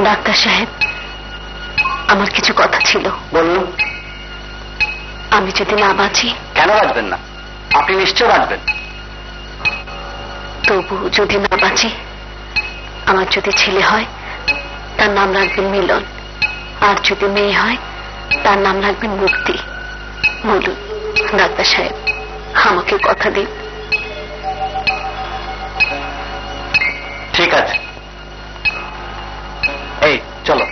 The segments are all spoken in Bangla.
ডাক্তার সাহেব, আমার কিছু কথা ছিল। বলুন। আমি যদি না বাঁচি? কেন বাঁচবেন না? আপনি নিশ্চয় বাঁচবেন। তবু যদি না বাঁচি, আমার যদি ছেলে হয় তার নাম রাখবেন মিলন, আর যদি মেয়ে হয় তার নাম রাখবেন মুক্তি। বলুন ডাক্তার সাহেব, আমাকে কথা দিন। ঠিক আছে, এই চলো।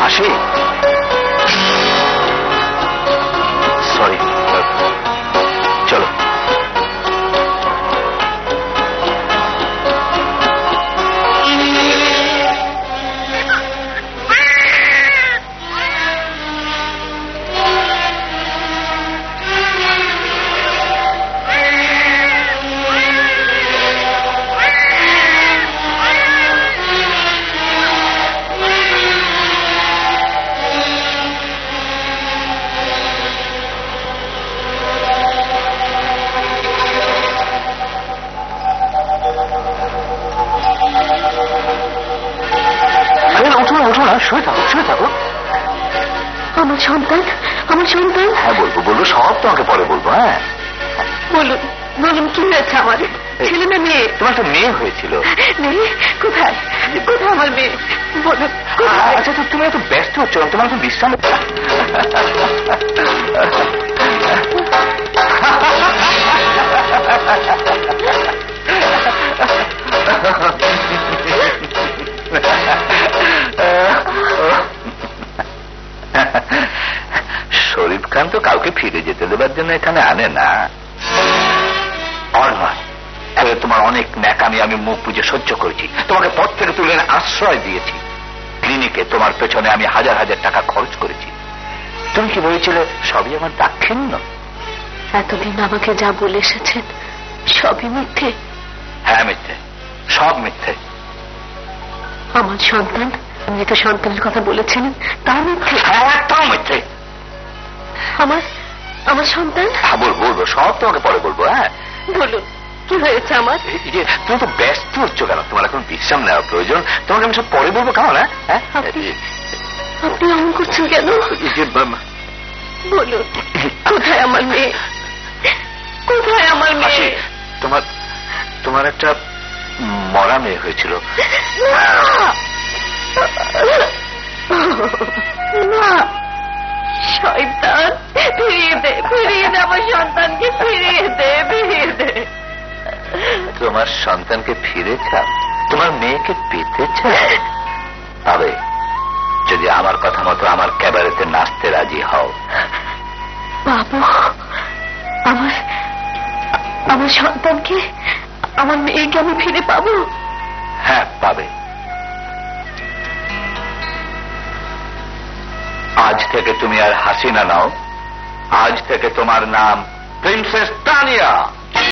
আসি। সরি, চলো। শুয়ে থাকো, শুয়ে থাকো। আমার সন্তান, আমার সন্তান। হ্যাঁ বলবো, বলবো, সব তোমাকে পরে বলবো। হ্যাঁ বলুন, বলুন কি হয়েছে আমার? ছেলে না মেয়ে? তোমার একটা মেয়ে হয়েছিল। মেয়ে? কোথায়, কোথায় আমার মেয়ে? বলুন। আচ্ছা, তো তুমি এত ব্যস্ত হচ্ছ না, তোমার একটু বিশ্রাম। শরীফ খান তো কাউকে ফিরে যেতে দেবার জন্য এখানে আনে না। তোমার অনেক ন্যাকামি আমি মুখ বুঝে সহ্য করেছি, তোমাকে পথ থেকে তুলে এনে আশ্রয় দিয়েছি, ক্লিনিকে তোমার পেছনে আমি হাজার হাজার টাকা খরচ করেছি। তুমি কি বলেছিলে সবই আমার দাক্ষিণ্য? এতদিন আমাকে যা বলে এসেছেন সবই মিথ্যে? হ্যাঁ মিথ্যে, সব মিথ্যে। আমার সন্তান, মৃত সন্তানের কথা বলেছিলেন, তা মিথ্যে? হ্যাঁ, তাও মিথ্যে। আমার আমার সন্তান? হ্যাঁ বলবো, সব তোমাকে পরে বলবো। হ্যাঁ বলুন কি হয়েছে আমার? তুমি তো ব্যস্ত হচ্ছ কেন? তোমার এখন বিশ্রাম নেওয়া প্রয়োজন, তোমাকে আমি সব পরে বলবো। কেমন? হ্যাঁ আপনি এমন করছেন কেন? বলুন কোথায় আমার মেয়ে, কোথায় আমার মেয়ে? তোমার একটা মরা মেয়ে হয়েছিল। না, শয়তান, ফিরিয়ে দে, ফিরিয়ে দে আমার সন্তানকে, ফিরিয়ে দে, ফিরিয়ে দে। তোমার সন্তানকে ফিরে চাও? তোমার মেয়েকে পেতে চাও? তবে যদি আমার কথা মতো আমার ক্যাবারেতে নাচতে রাজি হও। বাবু, আমার সন্তানকে, আমার মেয়েকে আমি ফিরে পাবো? হ্যাঁ পাবে। আজ থেকে তুমি আর হাসিনা নাও, আজ থেকে তোমার নাম প্রিন্সেস তানিয়া।